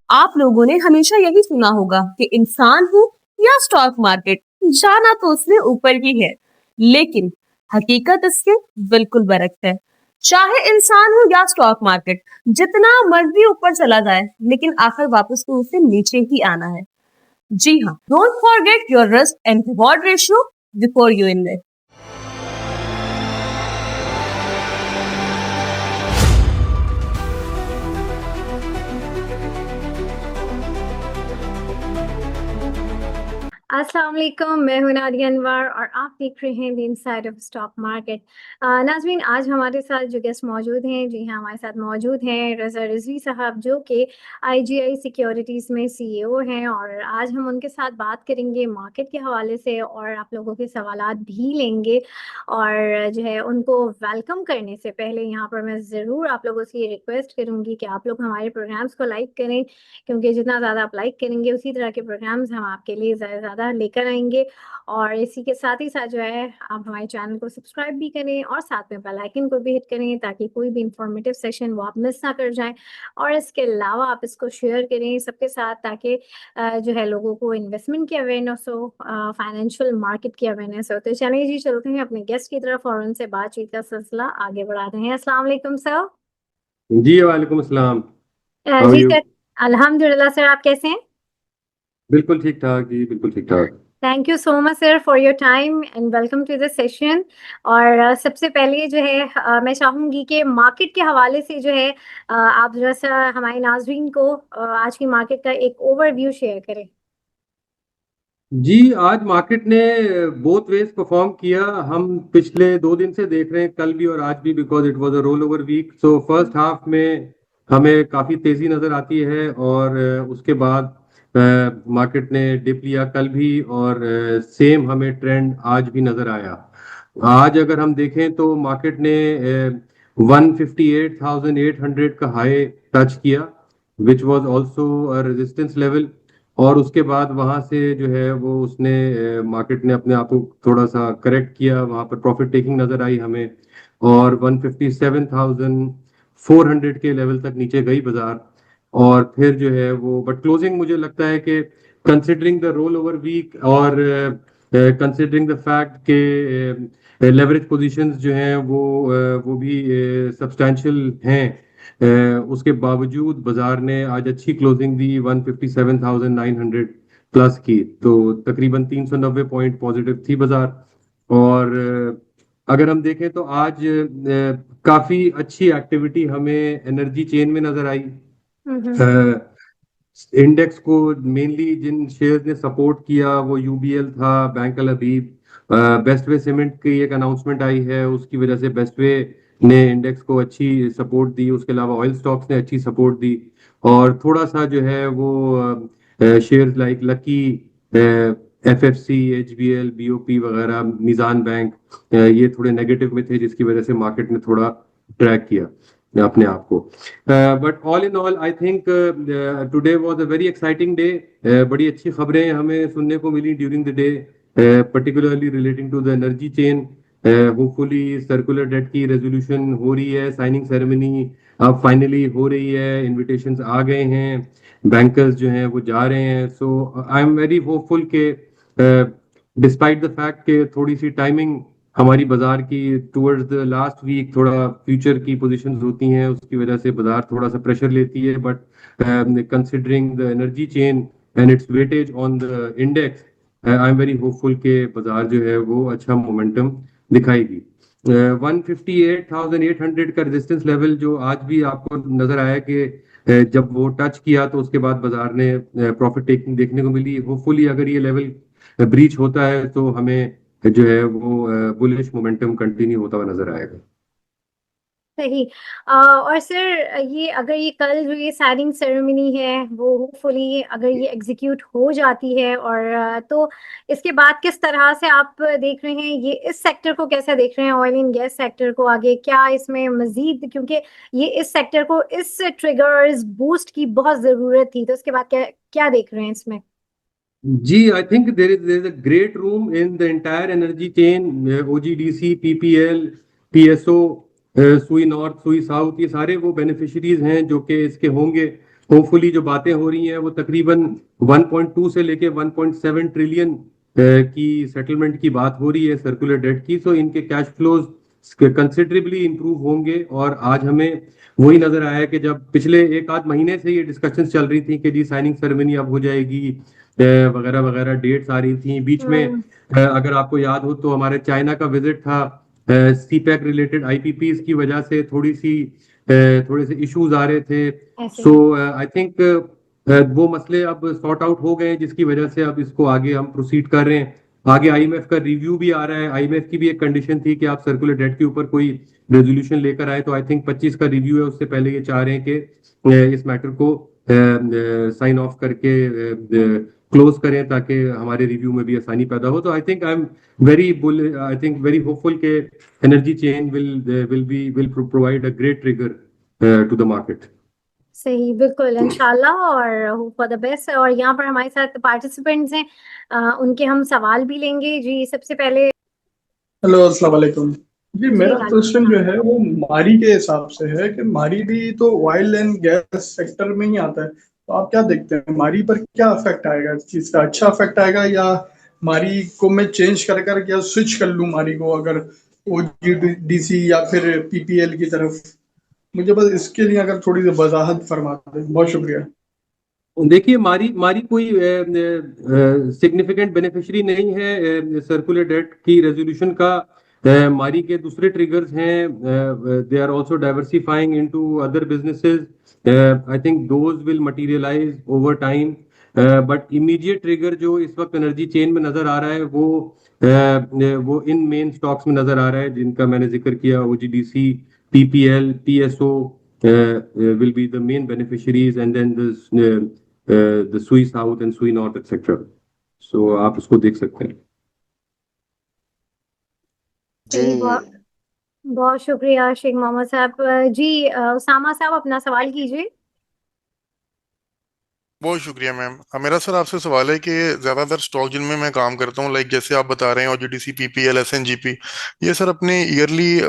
आप लोगों ने हमेशा यही सुना होगा कि इंसान हो या स्टॉक मार्केट, जाना तो उसने ऊपर ही है, लेकिन हकीकत इसके बिल्कुल बरक्स है। चाहे इंसान हो या स्टॉक मार्केट, जितना मर्जी ऊपर चला जाए, लेकिन आखिर वापस तो उसे नीचे ही आना है। जी हाँ, don't forget your risk and reward ratio before you invest. अस्सलाम वालेकुम, मैं हूं नादिया अनवर और आप देख रहे हैं the inside of stock market. नाज़रीन, आज हमारे साथ जो गेस्ट मौजूद हैं, जी हाँ, हमारे साथ मौजूद हैं रज़ा रिजवी साहब, जो कि आईजीआई सिक्योरिटीज़ में सीईओ हैं, और आज हम उनके साथ बात करेंगे मार्केट के हवाले से और आप लोगों के सवालात भी लेंगे। और जो है उनको वेलकम करने से पहले यहाँ पर मैं ज़रूर आप लोगों से ये रिक्वेस्ट करूँगी कि आप लोग हमारे प्रोग्राम्स को लाइक करें, क्योंकि जितना ज़्यादा आप लाइक करेंगे उसी तरह के प्रोग्राम्स हम आपके लिए ज़्यादा लेकर आएंगे। और इसी के साथ ही साथ जो है आप हमारे चैनल को सब्सक्राइब भी करें और साथ में बेल आइकन को भी हिट करें, ताकि कोई भी इंफॉर्मेटिव सेशन वो आप मिस ना कर जाएं। और इसके अलावा आप इसको शेयर करें सबके साथ, ताकि जो है लोगों को इन्वेस्टमेंट की अवेयरनेस हो, फाइनेंशियल मार्केट की अवेयरनेस हो। तो चलिए जी, चलते हैं अपने गेस्ट की तरफ और उनसे बातचीत का सिलसिला आगे बढ़ाते हैं। अस्सलाम वालेकुम सर। जी वालेकुम अस्सलाम। How R G you? Sir, अल्हम्दुलिल्लाह सर, आप कैसे हैं? बिल्कुल ठीक ठाक जी, बिल्कुल ठीक ठाक। Thank you so much sir for your time and welcome to the session. और सबसे पहले जो है मैं चाहूँगी कि मार्केट के हवाले से जो है आप जरा सा हमारे नाज़रीन को आज की मार्केट का एक ओवरव्यू शेयर करें। जी, आज मार्केट ने बोथ वेज परफॉर्म किया। हम पिछले 2 दिन से देख रहे हैं, कल भी और आज भी, because it was a roll over week. So first half में हमें काफी तेजी नजर आती है, और उसके बाद मार्केट ने डिप लिया कल भी, और सेम हमें ट्रेंड आज भी नजर आया। आज अगर हम देखें तो मार्केट ने 158,800 का हाई टच किया, which was also resistance level. और उसके बाद वहां से जो है वो उसने मार्केट ने अपने आप को थोड़ा सा करेक्ट किया, वहां पर प्रॉफिट टेकिंग नजर आई हमें, और 157,400 के लेवल तक नीचे गई बाजार। और फिर जो है वो, बट क्लोजिंग मुझे लगता है कि considering the roll over week और कंसिडरिंग द फैक्ट के लेवरेज पोजीशंस जो हैं वो भी सब्सटैंशियल हैं, उसके बावजूद बाजार ने आज अच्छी क्लोजिंग दी 157,900 प्लस की। तो तकरीबन 390 पॉइंट पॉजिटिव थी बाजार। और अगर हम देखें तो आज काफी अच्छी एक्टिविटी हमें एनर्जी चेन में नजर आई। इंडेक्स को मेनली जिन शेयर्स ने सपोर्ट किया वो यूबीएल था, बैंक अल हबीब, बेस्टवे सीमेंट की एक अनाउंसमेंट आई है, उसकी वजह से बेस्टवे ने इंडेक्स को अच्छी सपोर्ट दी। उसके अलावा ऑयल स्टॉक्स ने अच्छी सपोर्ट दी। और थोड़ा सा जो है वो shares like lucky, FFC, HBL, BOP वगैरह, मिजान बैंक, ये थोड़े नेगेटिव में थे, जिसकी वजह से मार्केट ने थोड़ा ट्रैक किया अपने आप को। But all in all I think today was a very exciting day. बड़ी अच्छी खबरें हमें सुनने को मिली during the day, particularly relating to the energy chain. Hopefully circular debt की रेजोल्यूशन हो रही है, साइनिंग सेरेमनी अब फाइनली हो रही है, इनविटेशंस आ गए हैं, बैंकर्स जो हैं वो जा रहे हैं। So I am very hopeful के डिस्पाइट द फैक्ट के थोड़ी सी टाइमिंग हमारी बाजार की टुवर्ड्स द लास्ट वीक, थोड़ा फ्यूचर की पोजीशंस होती हैं, उसकी वजह से बाजार थोड़ा सा प्रेशर लेती है। But considering the energy chain and it's weightage on the index, I am very hopeful के बाजार जो है वो अच्छा मोमेंटम दिखाएगी। 158,800 का रेजिस्टेंस लेवल जो आज भी आपको नजर आया कि जब वो टच किया तो उसके बाद बाजार ने प्रॉफिट टेकिंग देखने को मिली। होपफुली अगर ये लेवल ब्रीच होता है तो हमें जो है वो बुलिश मोमेंटम कंटिन्यू होता हुआ नजर आएगा। सही। और सर, ये अगर ये कल जो ये साइनिंग सेरेमनी है वो होपफुली अगर ये एग्जीक्यूट हो जाती है, और तो इसके बाद किस तरह से आप देख रहे हैं, ये इस सेक्टर को कैसे देख रहे हैं, ऑयल एंड गैस सेक्टर को आगे क्या इसमें मजीद, क्योंकि ये इस सेक्टर को इस ट्रिगर, इस बूस्ट की बहुत जरूरत थी, तो इसके बाद क्या क्या देख रहे हैं इसमें? जी, I think there is a great room in the entire energy chain, OGDC, PPL, PSO, Sui North, Sui South, ये सारे वो बेनिफिशियरीज हैं जो कि इसके होंगे। होपफुली जो बातें हो रही हैं वो तकरीबन 1.2 से लेके 1.7 ट्रिलियन की सेटलमेंट की बात हो रही है सर्कुलर डेट की। सो इनके कैश फ्लोज कंसिडरेबली इंप्रूव होंगे। और आज हमें वही नजर आया कि जब पिछले एक आध महीने से ये डिस्कशंस चल रही थी कि जी साइनिंग सेरेमनी अब हो जाएगी, वगैरह वगैरह डेट्स आ रही थी बीच में। अगर आपको याद हो तो हमारे चाइना का विजिट था, सीपैक रिलेटेड आईपीपीज की वजह से थोड़े से इश्यूज आ रहे थे। ऐसे सो आई थिंक वो मसले अब सॉर्ट आउट हो गए हैं, जिसकी वजह से अब इसको आगे हम प्रोसीड कर रहे हैं। आगे आईएमएफ का रिव्यू भी आ रहा है। आईएमएफ की भी एक कंडीशन थी कि आप सर्कुलर डेट के ऊपर कोई रेजोल्यूशन लेकर आए, तो आई थिंक 25 का रिव्यू है, उससे पहले ये चाह रहे हैं कि इस मैटर को साइन ऑफ करके क्लोज करें ताकि हमारे रिव्यू में भी आसानी पैदा हो। तो I think I think very hopeful के energy chain will provide a great trigger to the market. सही, बिल्कुल इंशाल्लाह, और होप फॉर द बेस्ट। और यहाँ पर हमारे साथ पार्टिसिपेंट्स हैं, उनके हम सवाल भी लेंगे। जी सबसे पहले हेलो, अस्सलाम वालेकुम जी। मेरा वालेकुम क्वेश्चन जो सलाम। है वो मारी के हिसाब से है कि मारी भी तो ऑयल एंड गैस सेक्टर में ही आता है, तो आप क्या देखते हैं मारी पर क्या इफेक्ट आएगा? इस चीज का अच्छा इफेक्ट आएगा, या मारी को मैं चेंज कर या स्विच कर लूं मारी को, अगर ओजीडीसी या फिर पीपीएल की तरफ? मुझे बस इसके लिए अगर थोड़ी सी वजाहत फरमा दें, बहुत शुक्रिया। देखिए, मारी मारी कोई सिग्निफिकेंट बेनिफिशियरी नहीं है सर्कुलर डेट की रेजोल्यूशन का। मारी के दूसरे ट्रिगर्स हैं, they are also diversifying into other businesses. I think those will materialise over time, but immediate trigger जो इस वक्त एनर्जी चेन में नजर आ रहा है वो इन मेन स्टॉक्स में नजर आ रहा है जिनका मैंने जिक्र किया। OGDC, PPL, PSO will be the main beneficiaries, and then the SUI South and SUI North, etc. So आप उसको देख सकते हैं। सही, जी बहुत बहुत शुक्रिया शेख मोहम्मद साहब। जी उसामा साहब अपना सवाल कीजिए। बहुत शुक्रिया मैम। मेरा सर आपसे सवाल है कि ज़्यादातर स्टॉक जिनमें मैं काम करता हूँ, लाइक जैसे आप बता रहे हैं ओजीडीसी, पीपीएल, एसएनजीपी, ये सर अपने ईयरली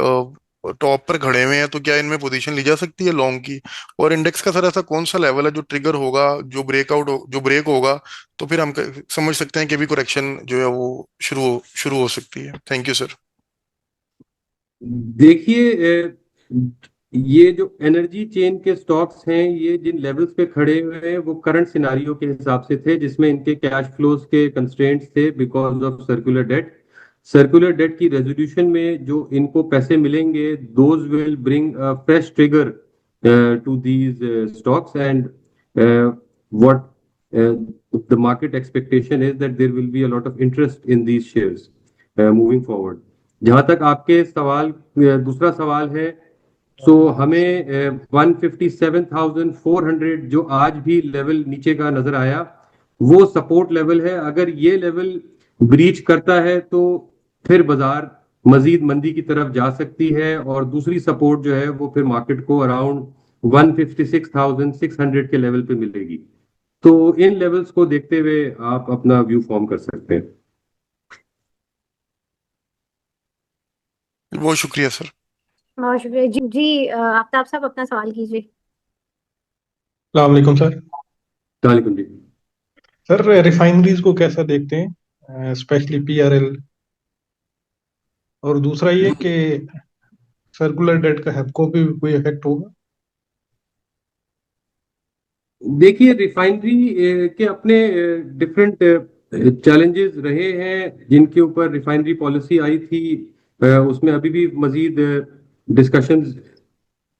टॉप पर खड़े हुए हैं, तो क्या इनमें पोजीशन ली जा सकती है लॉन्ग की? और इंडेक्स का सर ऐसा कौन सा लेवल है जो ट्रिगर होगा, जो ब्रेक होगा, तो फिर हम समझ सकते हैं कि भी करेक्शन जो है वो शुरू हो सकती है? Thank you sir. देखिए, ये जो एनर्जी चेन के स्टॉक्स हैं, ये जिन लेवल्स पे खड़े हुए हैं वो करंट सिनारियो के हिसाब से थे, जिसमें इनके कैश फ्लोज के कंस्ट्रेंट्स थे because of circular debt. Circular debt की रेजोल्यूशन में जो इनको पैसे मिलेंगे, those will bring a fresh trigger to these stocks, and what the market expectation is that there will be a lot of interest in these shares moving forward. जहां तक आपके सवाल दूसरा सवाल है, सो हमें 157,400 जो आज भी लेवल नीचे का नजर आया, वो सपोर्ट लेवल है। अगर ये लेवल ब्रीच करता है तो फिर बाजार मजीद मंदी की तरफ जा सकती है, और दूसरी सपोर्ट जो है वो फिर मार्केट को अराउंड 156,600 के लेवल पे मिलेगी। तो इन लेवल्स को देखते हुए आप अपना व्यू फॉर्म कर सकते हैं। बहुत शुक्रिया सर। बहुत शुक्रिया। जी आफ्ताब साहब अपना सवाल कीजिए। अस्सलाम वालेकुम सर। वालेकुम जी। सर रिफाइनरीज को कैसा देखते हैं, स्पेशली पीआरएल? और दूसरा ये कि सर्कुलर डेट का हैपको पे भी कोई इफेक्ट होगा? देखिए, रिफाइनरी के अपने डिफरेंट चैलेंजेस रहे हैं जिनके ऊपर रिफाइनरी पॉलिसी आई थी। उसमें अभी भी मजीद डिस्कशंस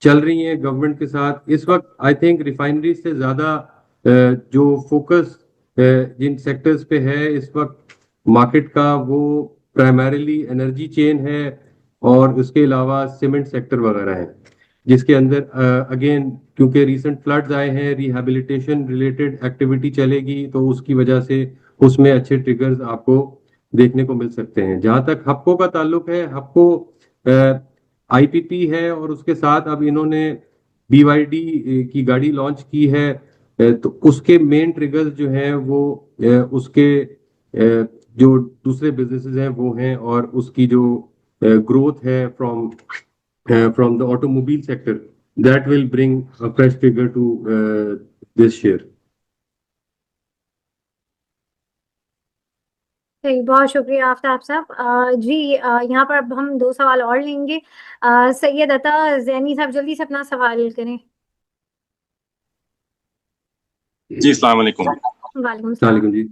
चल रही हैं गवर्नमेंट के साथ। इस वक्त आई थिंक रिफाइनरी से ज्यादा जो फोकस जिन सेक्टर्स पे है इस वक्त मार्केट का, वो प्राइमरीली एनर्जी चेन है और उसके अलावा सीमेंट सेक्टर वगैरह है, जिसके अंदर अगेन क्योंकि रीसेंट फ्लड्स आए हैं, रिहैबिलिटेशन रिलेटेड एक्टिविटी चलेगी, तो उसकी वजह से उसमें अच्छे ट्रिगर्स आपको देखने को मिल सकते हैं। जहां तक हप्को का ताल्लुक है, हप्को आईपीपी है और उसके साथ अब इन्होंने बीवाईडी की गाड़ी लॉन्च की है। तो उसके मेन ट्रिगर्स जो हैं वो उसके जो दूसरे बिजनेसेस हैं वो हैं, और उसकी जो ग्रोथ है from the automobile sector, that will bring a fresh trigger to this share. सही, बहुत शुक्रिया आफ्ताब साहब। जी, यहाँ पर अब हम 2 सवाल और लेंगे। सैयद अता ज़ैनी साहब जल्दी से अपना सवाल करें। जी, अस्सलाम वालेकुम। वालेकुम सलाम। वालेकुम जी।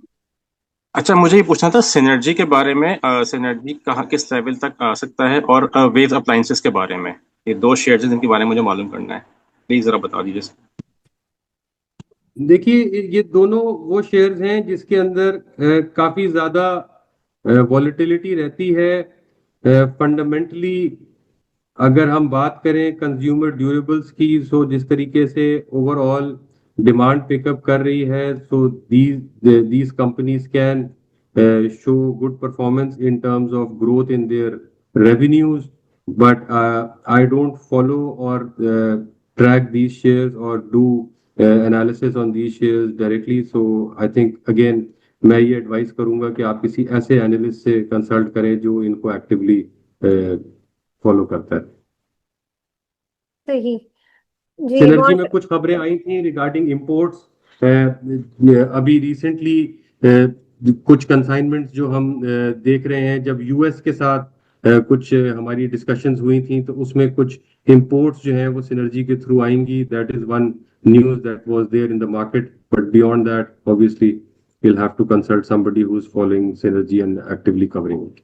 अच्छा, मुझे ये पूछना था सिनर्जी के बारे में। सिनर्जी कहाँ किस लेवल तक आ सकता है, और वेव अप्लायंसेस के बारे में। ये 2 शेयर्स हैं जिनके बारे में मुझे मालूम करना है, प्लीज जरा बता दीजिए। देखिए, ये दोनों वो शेयर्स हैं जिसके अंदर काफी ज्यादा वॉलेटिलिटी रहती है। फंडामेंटली अगर हम बात करें कंज्यूमर ड्यूरेबल्स की, सो जिस तरीके से ओवरऑल डिमांड पिकअप कर रही है, so these companies can show good performance in terms of growth in their revenues, but I don't follow or track these shares or do analysis on these shares directly. So I think again मैं ये advice करूंगा कि आप किसी ऐसे analyst से consult करें जो इनको एक्टिवली फॉलो करता है। सही। जी, सिनर्जी बहुत में कुछ खबरें आई थी रिगार्डिंग इंपोर्ट्स। अभी रिसेंटली कुछ कंसाइनमेंट्स जो हम देख रहे हैं, जब यूएस के साथ कुछ हमारी डिस्कशंस हुई थी, तो उसमें कुछ इंपोर्ट्स जो हैं वो सिनर्जी के थ्रू आएंगी। That is one news that was there in the market, but beyond that obviously you'll have to consult somebody who's following synergy and actively covering it.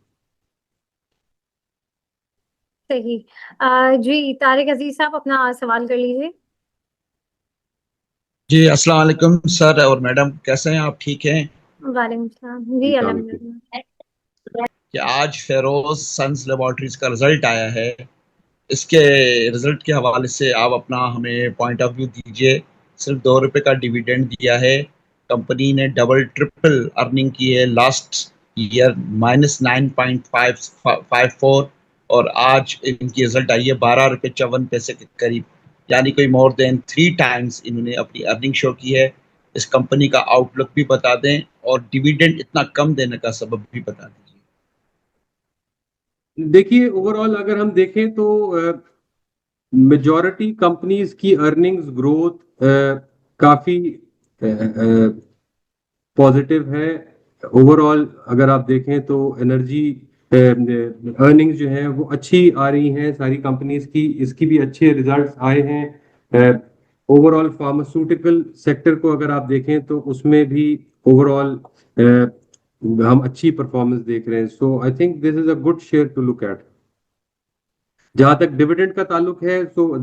सही। जी, तारिक अजीज साहब अपना सवाल कर लीजिए। जी, अस्सलाम वालेकुम सर और मैडम, कैसे हैं आप? ठीक हैं? वालेकुम सलाम। जी, अल्हम्दुलिल्लाह। कि आज फेरोज सन्स लेबोरेटरीज का रिजल्ट आया है, इसके रिजल्ट के हवाले से आप अपना हमें पॉइंट ऑफ व्यू दीजिए। सिर्फ ₹2 का डिविडेंड दिया है, कंपनी ने डबल ट्रिपल अर्निंग की है लास्ट ईयर -9.554, और आज इनकी रिजल्ट आई है ₹12.54 के करीब, यानी कोई मोर देन 3 टाइम्स इन्होंने अपनी अर्निंग शो की है। इस कंपनी का आउटलुक भी बता दें और डिविडेंड इतना कम देने का सबब भी बता दीजिए। देखिए, ओवरऑल अगर हम देखें तो मेजॉरिटी कंपनीज की अर्निंग्स ग्रोथ काफी पॉजिटिव है। ओवरऑल अगर आप देखें तो एनर्जी अर्निंग्स जो है वो अच्छी आ रही हैं सारी कंपनीज की, इसकी भी अच्छे रिजल्ट्स आए हैं। ओवरऑल फार्मास्यूटिकल सेक्टर को अगर आप देखें तो उसमें भी ओवरऑल हम अच्छी परफॉर्मेंस देख रहे हैं। So I think this is a good share to look at. जहां तक डिविडेंड का ताल्लुक है, सो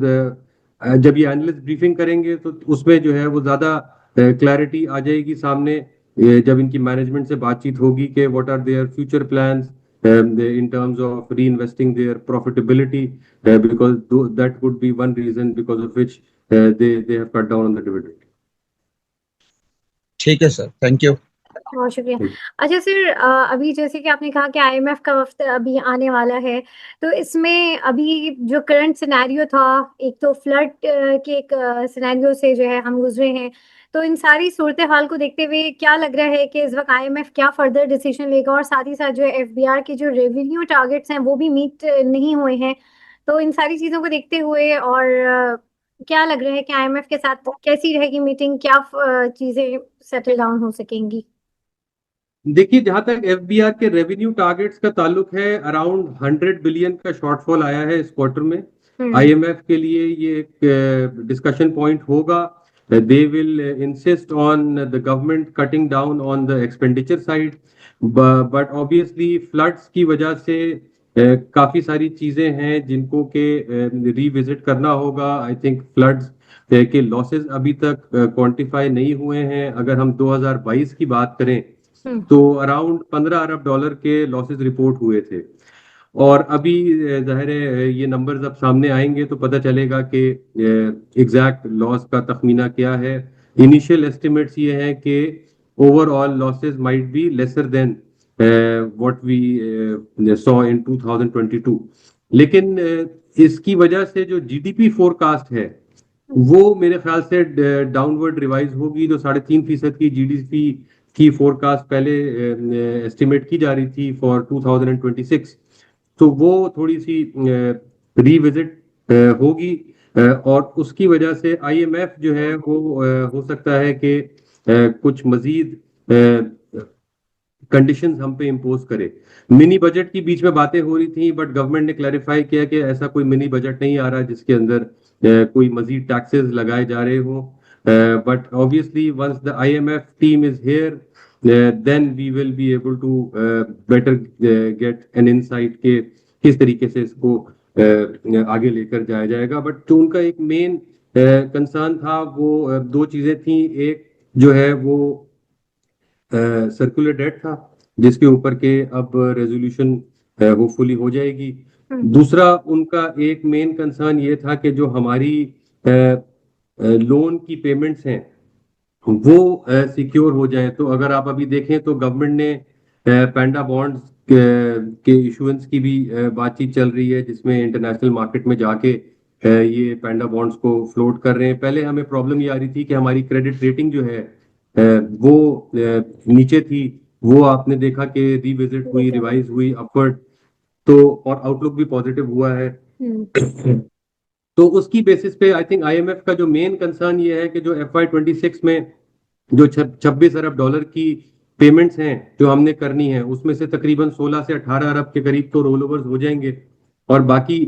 जब ये एनालिस्ट ब्रीफिंग करेंगे तो उसमें जो है वो ज्यादा क्लैरिटी आ जाएगी सामने, जब इनकी मैनेजमेंट से बातचीत होगी कि what are their future plans in terms of reinvesting their profitability, because that would be one reason because of which they have cut down on the dividend. ठीक है सर, थैंक यू। बहुत शुक्रिया। अच्छा sir, अभी जैसे कि आपने कहा कि आईएमएफ का वक्त अभी आने वाला है, तो इसमें अभी जो करंट सिनेरियो था, एक तो फ्लड के एक सिनेरियो से जो है हम गुजरे हैं, तो इन सारी सूरत हाल को देखते हुए क्या लग रहा है कि इस वक्त आईएमएफ क्या फर्दर डिसीजन लेगा, और साथ ही साथ जो एफबीआर के जो रेवेन्यू टारगेट्स हैं वो भी मीट नहीं हुए हैं, तो इन सारी चीज़ों को देखते हुए और क्या लग रहा है कि आईएमएफ के साथ कैसी रहेगी मीटिंग, क्या चीज़ें सेटल डाउन हो सकेंगी? देखिए, जहां तक एफबीआर के रेवेन्यू टारगेट्स का ताल्लुक है, अराउंड 100 बिलियन का शॉर्टफॉल आया है इस क्वार्टर में। आईएमएफ के लिए ये एक डिस्कशन पॉइंट होगा। They will insist on the government cutting down on the expenditure side, but obviously floods की वजह से काफी सारी चीजें हैं जिनको के रिविजिट करना होगा। आई थिंक फ्लड्स के लॉसेस अभी तक क्वांटिफाई नहीं हुए हैं। अगर हम 2022 की बात करें तो अराउंड $15 अरब के लॉसेस रिपोर्ट हुए थे, और अभी जाहिर है ये नंबर्स अब सामने आएंगे तो पता चलेगा कि एग्जैक्ट लॉस का तखमीना क्या है। इनिशियल एस्टिमेट्स ये हैं कि overall losses might be lesser than what we saw in 2022, लेकिन इसकी वजह से जो जीडीपी फोरकास्ट है वो मेरे ख्याल से डाउनवर्ड रिवाइज होगी। जो 3.5% की जीडीपी की फोरकास्ट पहले एस्टिमेट की जा रही थी फॉर 2026, तो वो थोड़ी सी रिविजिट होगी। और उसकी वजह से आईएमएफ जो है वो हो सकता है कि कुछ मजीद कंडीशंस हम पे इम्पोज करे। मिनी बजट की बीच में बातें हो रही थी, बट गवर्नमेंट ने क्लैरिफाई किया कि ऐसा कोई मिनी बजट नहीं आ रहा जिसके अंदर कोई मजीद टैक्सेस लगाए जा रहे हों। But obviously once the IMF team is here then we will be able to better get an insight के किस तरीके से इसको आगे लेकर जाया जाएगा। बट जो उनका एक मेन कंसर्न था वो दो चीजें थी। एक जो है वो सर्कुलर डेट था जिसके ऊपर के अब रेजोल्यूशन होपफुली हो जाएगी। दूसरा उनका एक मेन कंसर्न ये था कि जो हमारी लोन की पेमेंट्स हैं वो सिक्योर हो जाए। तो अगर आप अभी देखें तो गवर्नमेंट ने पैंडा बॉन्ड्स के इशुएंस की भी बातचीत चल रही है, जिसमें इंटरनेशनल मार्केट में जाके ये पैंडा बॉन्ड्स को फ्लोट कर रहे हैं। पहले हमें प्रॉब्लम ये आ रही थी कि हमारी क्रेडिट रेटिंग जो है वो नीचे थी, वो आपने देखा कि रिविजिट हुई, रिवाइज हुई अपवर्ड, तो और आउटलुक भी पॉजिटिव हुआ है। तो उसकी बेसिस पे आई थिंक आईएमएफ का जो मेन कंसर्न ये है कि जो FY26 में जो 26 अरब डॉलर की पेमेंट्स हैं जो हमने करनी है, उसमें से तकरीबन 16 से 18 अरब के करीब तो रोल ओवर्स हो जाएंगे और बाकी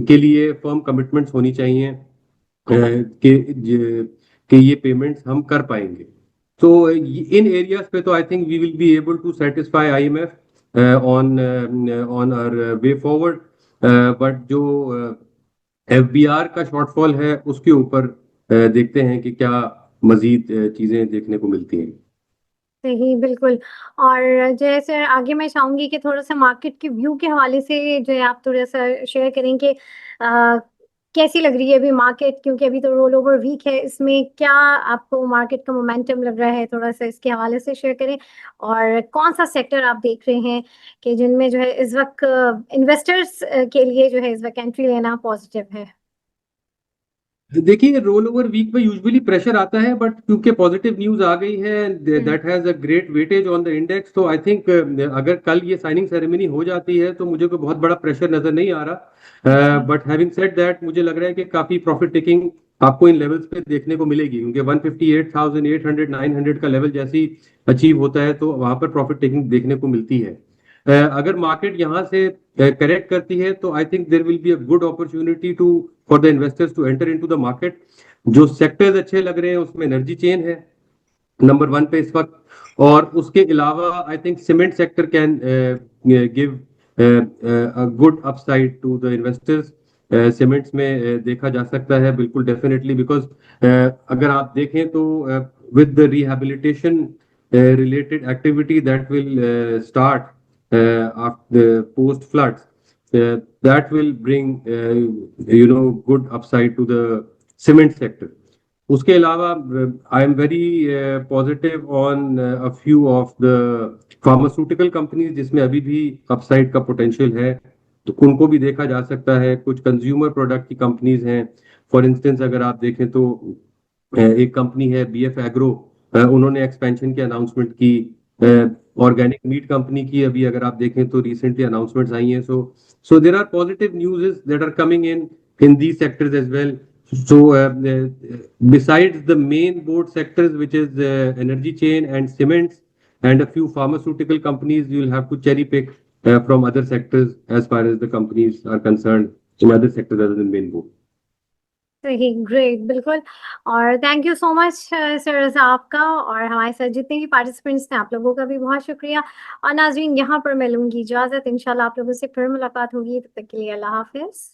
के लिए फर्म कमिटमेंट्स होनी चाहिए कि ये पेमेंट्स हम कर पाएंगे। तो इन एरियाज पे तो I think we will be able to satisfy IMF on our way forward. But जो एफबीआर का शॉर्टफॉल है उसके ऊपर देखते हैं कि क्या मजीद चीजें देखने को मिलती हैं। सही, बिल्कुल। और जैसे आगे मैं चाहूंगी कि थोड़ा सा मार्केट के व्यू के हवाले से जो है आप थोड़ा सा शेयर करें कि कैसी लग रही है अभी मार्केट, क्योंकि अभी तो रोल ओवर वीक है, इसमें क्या आपको मार्केट का मोमेंटम लग रहा है, थोड़ा सा इसके हवाले से शेयर करें। और कौन सा सेक्टर आप देख रहे हैं कि जिनमें जो है इस वक्त इन्वेस्टर्स के लिए जो है इस वक्त एंट्री लेना पॉजिटिव है। देखिए, रोल ओवर वीक में यूजुअली प्रेशर आता है, बट क्योंकि पॉजिटिव न्यूज आ गई है that has a great weightage on the index, तो आई थिंक अगर कल ये साइनिंग सेरेमनी हो जाती है तो मुझे कोई बहुत बड़ा प्रेशर नजर नहीं आ रहा। बट हैविंग सेड दैट, मुझे लग रहा है कि काफी प्रॉफिट टेकिंग आपको इन लेवल्स पे देखने को मिलेगी, क्योंकि 158,800 900 का लेवल जैसी अचीव होता है तो वहां पर प्रॉफिट टेकिंग देखने को मिलती है। अगर मार्केट यहाँ से करेक्ट करती है तो I think there will be a good opportunity to for the investors to enter into the market. जो सेक्टर्स अच्छे लग रहे हैं उसमें एनर्जी चेन है नंबर 1 पे इस वक्त, और उसके अलावा I think cement sector can give a good upside to the investors. Cements में देखा जा सकता है बिल्कुल डेफिनेटली, बिकॉज अगर आप देखें तो with the rehabilitation related activity that will start after the post floods, that will bring good upside to the cement sector. उसके अलावा I am very positive on a few of the pharmaceutical companies जिसमें अभी भी upside का potential है, तो उनको भी देखा जा सकता है। कुछ कंज्यूमर प्रोडक्ट की कंपनीज हैं, फॉर इंस्टेंस अगर आप देखें तो एक कंपनी है BF एग्रो, उन्होंने एक्सपेंशन की अनाउंसमेंट की। ऑर्गेनिक मीट कंपनी की अभी अगर आप देखें तो रिसेंटली अनाउंसमेंट्स आई हैं। So there are positive news that are coming in these sectors as well. So besides the main board sectors, which is energy chain and cements and a few pharmaceutical companies, you'll have to cherry pick from other sectors as far as the companies are concerned in other sectors other than main board. सही, great, बिल्कुल। और thank you so much sir Raza आपका, और हमारे साथ जितने भी participants थे आप लोगों का भी बहुत शुक्रिया। और नाज़रीन, यहाँ पर मैं लूँगी इजाज़त, इंशाल्लाह आप लोगों से फिर मुलाकात होगी, तब तक के लिए अल्लाह हाफ़िज़।